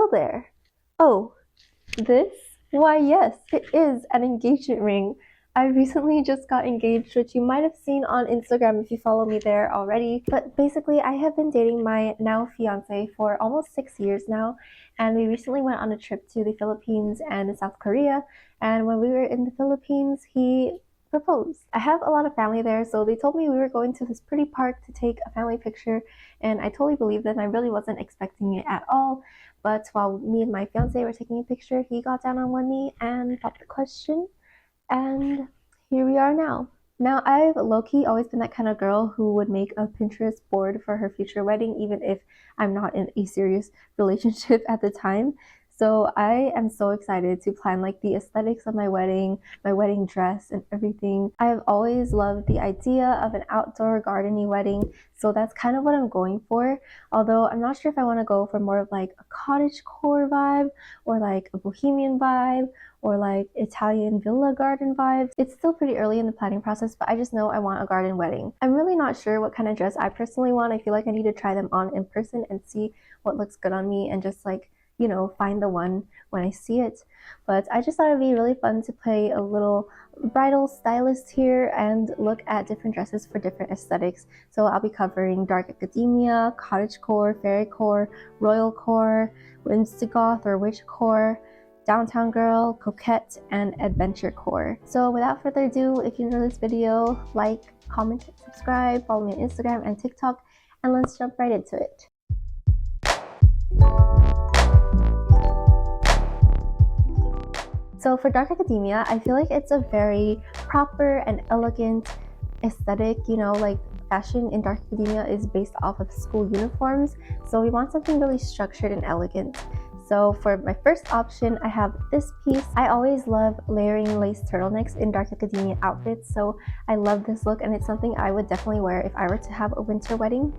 Hello there. Oh, this? Why yes, it is an engagement ring. I recently just got engaged, which you might have seen on Instagram if you follow me there already. But basically, I have been dating my now fiance for almost 6 years now, and we recently went on a trip to the Philippines and South Korea. And when we were in the Philippines, he proposed. I have a lot of family there, so they told me we were going to this pretty park to take a family picture, and I totally believed them. I really wasn't expecting it at all. But while me and my fiance were taking a picture, he got down on one knee and popped the question, and here we are now. Now, I've low-key always been that kind of girl who would make a Pinterest board for her future wedding, even if I'm not in a serious relationship at the time. So I am so excited to plan like the aesthetics of my wedding dress and everything. I've always loved the idea of an outdoor gardeny wedding, so that's kind of what I'm going for. Although I'm not sure if I want to go for more of like a cottagecore vibe or like a bohemian vibe or like Italian villa garden vibes. It's still pretty early in the planning process, but I just know I want a garden wedding. I'm really not sure what kind of dress I personally want. I feel like I need to try them on in person and see what looks good on me and just like, you know, find the one when I see it. But I just thought it'd be really fun to play a little bridal stylist here and look at different dresses for different aesthetics. So I'll be covering dark academia, cottagecore, fairycore, royalcore, whimsigoth or witchcore, downtown girl, coquette, and adventurecore. So without further ado, if you enjoyed this video, like, comment, subscribe, follow me on Instagram and TikTok, and let's jump right into it. So for dark academia, I feel like it's a very proper and elegant aesthetic. You know, like fashion in dark academia is based off of school uniforms, so we want something really structured and elegant. So for my first option, I have this piece. I always love layering lace turtlenecks in dark academia outfits, so I love this look, and it's something I would definitely wear if I were to have a winter wedding.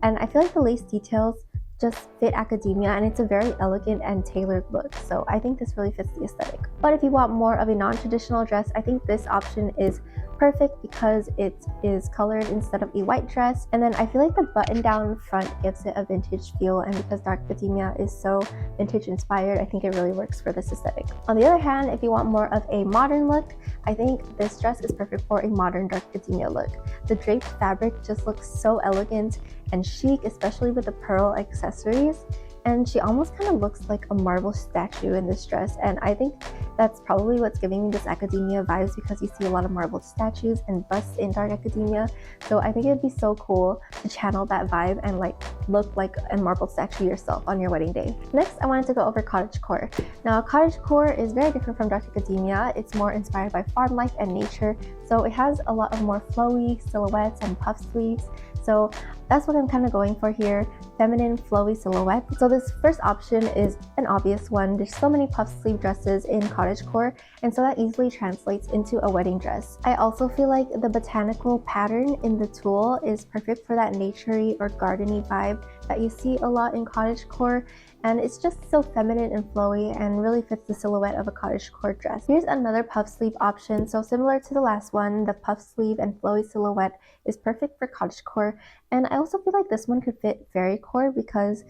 And I feel like the lace details just fit academia, and it's a very elegant and tailored look, so I think this really fits the aesthetic. But if you want more of a non-traditional dress, I think this option is perfect because it is colored instead of a white dress, and then I feel like the button down front gives it a vintage feel, and because dark academia is so vintage inspired, I think it really works for this aesthetic. On the other hand, if you want more of a modern look, I think this dress is perfect for a modern dark academia look. The draped fabric just looks so elegant and chic, especially with the pearl accessories, and she almost kind of looks like a marble statue in this dress, and I think that's probably what's giving me this academia vibes, because you see a lot of marble statues and busts in dark academia. So I think it'd be so cool to channel that vibe and like look like a marble statue yourself on your wedding day. Next, I wanted to go over cottagecore. Now, cottagecore is very different from dark academia. It's more inspired by farm life and nature, so it has a lot of more flowy silhouettes and puff sleeves. So that's what I'm kind of going for here, feminine flowy silhouette. So this first option is an obvious one. There's so many puff sleeve dresses in cottagecore, and so that easily translates into a wedding dress. I also feel like the botanical pattern in the tulle is perfect for that naturey or gardeny vibe that you see a lot in cottagecore, and it's just so feminine and flowy and really fits the silhouette of a cottagecore dress. Here's another puff sleeve option. So similar to the last one, the puff sleeve and flowy silhouette is perfect for cottagecore, and I also feel like this one could fit fairycore because,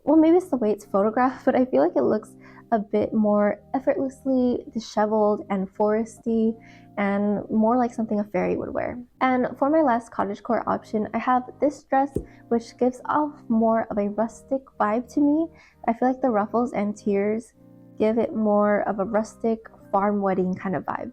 well, maybe it's the way it's photographed, but I feel like it looks a bit more effortlessly disheveled and foresty and more like something a fairy would wear. And for my last cottagecore option, I have this dress, which gives off more of a rustic vibe to me. I feel like the ruffles and tiers give it more of a rustic farm wedding kind of vibe.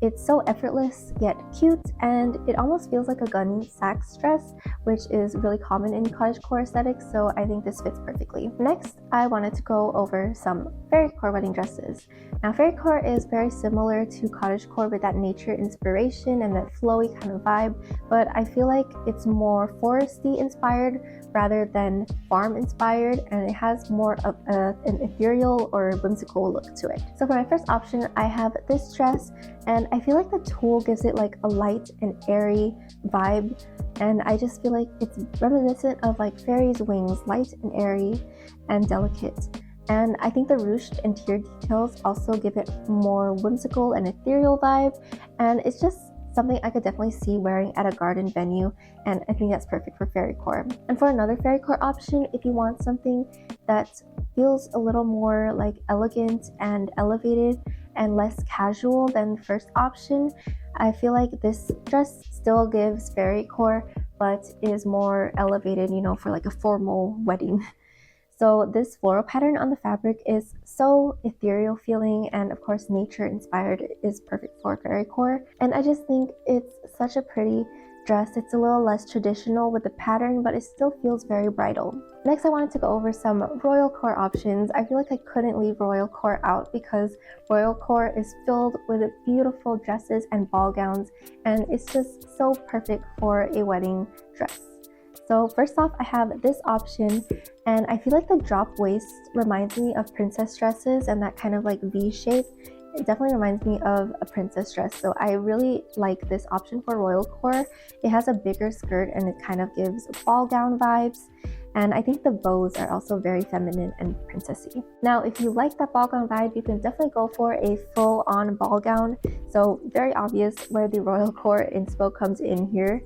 It's so effortless yet cute, and it almost feels like a gun sax dress, which is really common in cottagecore aesthetics, so I think this fits perfectly. Next, I wanted to go over some fairycore wedding dresses. Now, fairycore is very similar to cottagecore with that nature inspiration and that flowy kind of vibe, but I feel like it's more foresty inspired rather than farm inspired, and it has more of an ethereal or whimsical look to it. So for my first option, I have this dress, and I feel like the tulle gives it like a light and airy vibe, and I just feel like it's reminiscent of like fairies' wings, light and airy and delicate. And I think the ruched and tiered details also give it more whimsical and ethereal vibe, and it's just something I could definitely see wearing at a garden venue, and I think that's perfect for fairycore. And for another fairycore option, if you want something that's feels a little more like elegant and elevated and less casual than the first option. I feel like this dress still gives fairycore, but is more elevated, you know, for like a formal wedding. So this floral pattern on the fabric is so ethereal feeling, and of course nature inspired is perfect for fairycore. And I just think it's such a pretty dress. It's a little less traditional with the pattern, but it still feels very bridal. Next, I wanted to go over some royalcore options. I feel like I couldn't leave royalcore out because royalcore is filled with beautiful dresses and ball gowns, and it's just so perfect for a wedding dress. So first off, I have this option, and I feel like the drop waist reminds me of princess dresses and that kind of like V shape. It definitely reminds me of a princess dress, so I really like this option for royalcore. It has a bigger skirt and it kind of gives ball gown vibes, and I think the bows are also very feminine and princessy. Now, if you like that ball gown vibe, you can definitely go for a full-on ball gown. So very obvious where the royalcore inspo comes in here.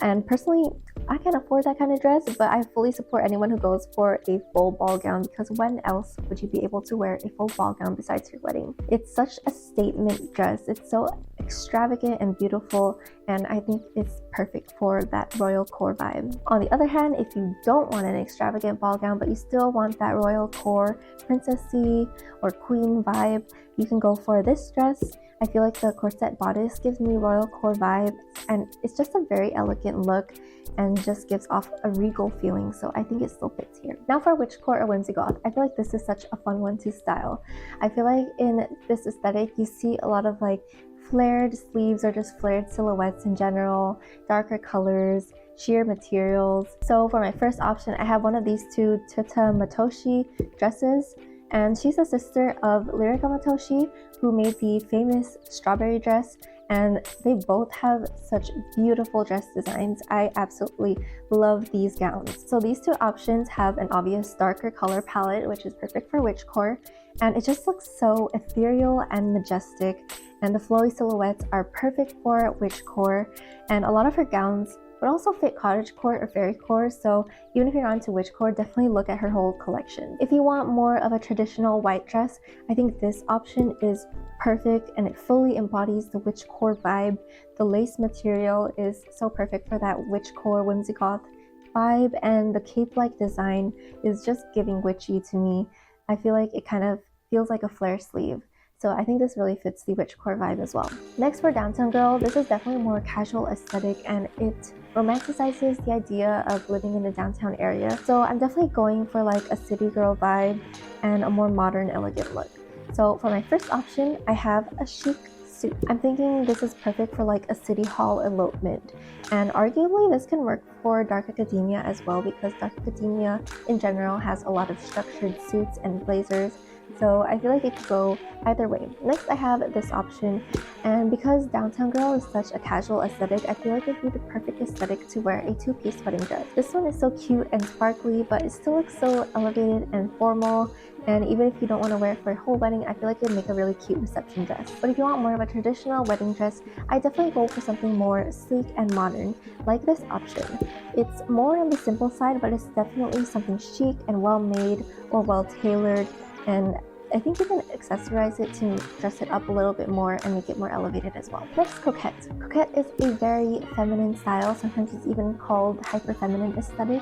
And personally, I can't afford that kind of dress, but I fully support anyone who goes for a full ball gown, because when else would you be able to wear a full ball gown besides your wedding? It's such a statement dress. It's so extravagant and beautiful, and I think it's perfect for that royalcore vibe. On the other hand, if you don't want an extravagant ball gown, but you still want that royalcore princessy or queen vibe, you can go for this dress. I feel like the corset bodice gives me royalcore vibe, and it's just a very elegant look and just gives off a regal feeling, so I think it still fits here. Now for witchcore or whimsigoth, I feel like this is such a fun one to style. I feel like in this aesthetic you see a lot of like flared sleeves or just flared silhouettes in general, darker colors, sheer materials. So for my first option, I have one of these two Tata Matoshi dresses, and she's a sister of Lyrica Matoshi, who made the famous strawberry dress, and they both have such beautiful dress designs. I absolutely love these gowns. So these two options have an obvious darker color palette, which is perfect for witchcore, and it just looks so ethereal and majestic, and the flowy silhouettes are perfect for witchcore, and a lot of her gowns would also fit cottagecore or fairycore, so even if you're not into witchcore, definitely look at her whole collection. If you want more of a traditional white dress, I think this option is perfect, and it fully embodies the witchcore vibe. The lace material is so perfect for that witchcore whimsigoth vibe, and the cape-like design is just giving witchy to me. I feel like it kind of feels like a flare sleeve. So I think this really fits the witchcore vibe as well. Next, for Downtown Girl, this is definitely a more casual aesthetic, and it romanticizes the idea of living in the downtown area. So I'm definitely going for like a city girl vibe and a more modern, elegant look. So for my first option, I have a chic suit. I'm thinking this is perfect for like a city hall elopement, and arguably this can work for dark academia as well, because dark academia in general has a lot of structured suits and blazers. So I feel like it could go either way. Next, I have this option, and because Downtown Girl is such a casual aesthetic, I feel like it would be the perfect aesthetic to wear a two-piece wedding dress. This one is so cute and sparkly, but it still looks so elevated and formal, and even if you don't want to wear it for a whole wedding, I feel like it would make a really cute reception dress. But if you want more of a traditional wedding dress, I definitely go for something more sleek and modern, like this option. It's more on the simple side, but it's definitely something chic and well-made or well-tailored, and I think you can accessorize it to dress it up a little bit more and make it more elevated as well. Next, coquette. Coquette is a very feminine style. Sometimes it's even called hyper-feminine aesthetic.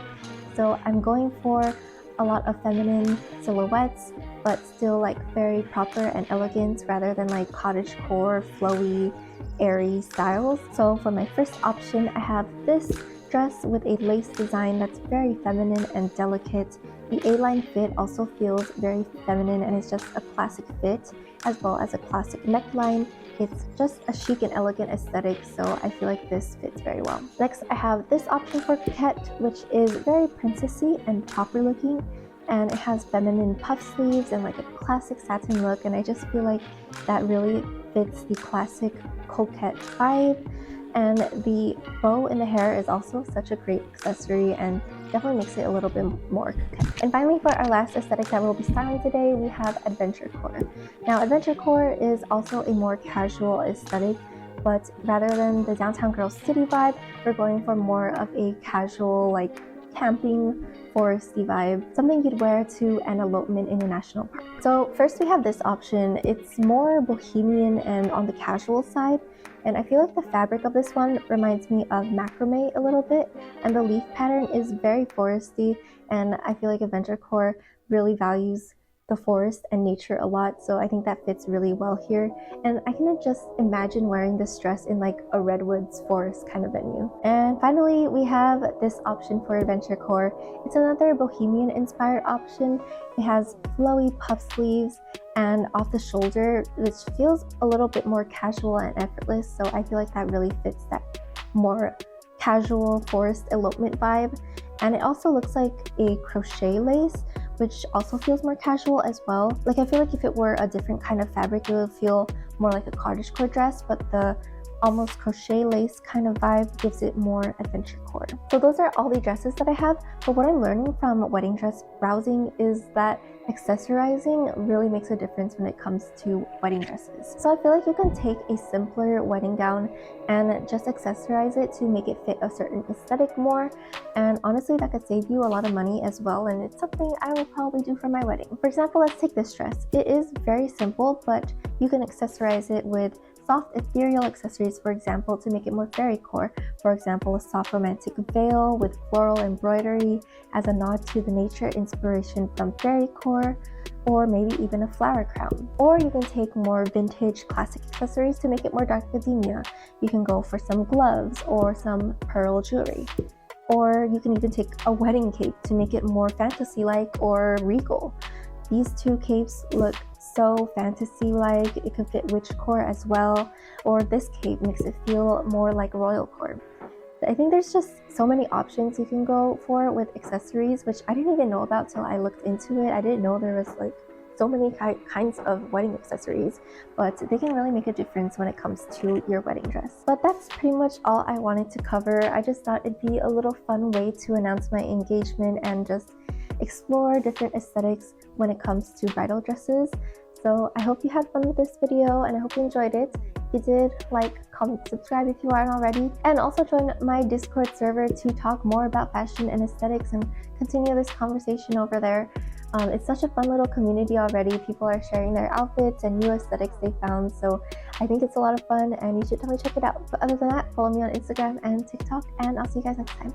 So I'm going for a lot of feminine silhouettes, but still like very proper and elegant rather than like cottagecore, flowy, airy styles. So for my first option, I have this dress with a lace design that's very feminine and delicate. The A-line fit also feels very feminine, and it's just a classic fit as well as a classic neckline. It's just a chic and elegant aesthetic, so I feel like this fits very well. Next, I have this option for coquette, which is very princessy and proper looking, and it has feminine puff sleeves and like a classic satin look, and I just feel like that really fits the classic coquette vibe. And the bow in the hair is also such a great accessory and definitely makes it a little bit more coquette. And finally, for our last aesthetic that we'll be styling today, we have adventurecore. Now, adventurecore is also a more casual aesthetic, but rather than the Downtown Girl city vibe, we're going for more of a casual, like camping, foresty vibe, something you'd wear to an elopement in a national park. So first we have this option. It's more bohemian and on the casual side, and I feel like the fabric of this one reminds me of macrame a little bit, and the leaf pattern is very foresty, and I feel like adventurecore really values the forest and nature a lot, so I think that fits really well here. And I can just imagine wearing this dress in like a redwoods forest kind of venue. And finally, we have this option for adventurecore. It's another bohemian inspired option. It has flowy puff sleeves and off the shoulder, which feels a little bit more casual and effortless, so I feel like that really fits that more casual forest elopement vibe. And it also looks like a crochet lace, which also feels more casual as well. Like, I feel like if it were a different kind of fabric, it would feel more like a cottagecore dress, but the almost crochet lace kind of vibe gives it more adventurecore. So those are all the dresses that I have, but what I'm learning from wedding dress browsing is that accessorizing really makes a difference when it comes to wedding dresses. So I feel like you can take a simpler wedding gown and just accessorize it to make it fit a certain aesthetic more, and honestly that could save you a lot of money as well, and it's something I will probably do for my wedding. For example, let's take this dress. It is very simple, but you can accessorize it with soft ethereal accessories, for example, to make it more fairycore. For example, a soft romantic veil with floral embroidery as a nod to the nature inspiration from fairycore, or maybe even a flower crown. Or you can take more vintage classic accessories to make it more dark academia. You can go for some gloves or some pearl jewelry. Or you can even take a wedding cape to make it more fantasy-like or regal. These two capes look so fantasy-like. It could fit witchcore as well, or this cape makes it feel more like royalcore. I think there's just so many options you can go for with accessories, which I didn't even know about till I looked into it. I didn't know there was like so many kinds of wedding accessories, but they can really make a difference when it comes to your wedding dress. But that's pretty much all I wanted to cover. I just thought it'd be a little fun way to announce my engagement and just explore different aesthetics when it comes to bridal dresses. So I hope you had fun with this video, and I hope you enjoyed it. If you did, like, comment, subscribe if you aren't already, and also join my Discord server to talk more about fashion and aesthetics and continue this conversation over there. It's such a fun little community already. People are sharing their outfits and new aesthetics they found, so I think it's a lot of fun and you should definitely check it out. But other than that, follow me on Instagram and TikTok, and I'll see you guys next time.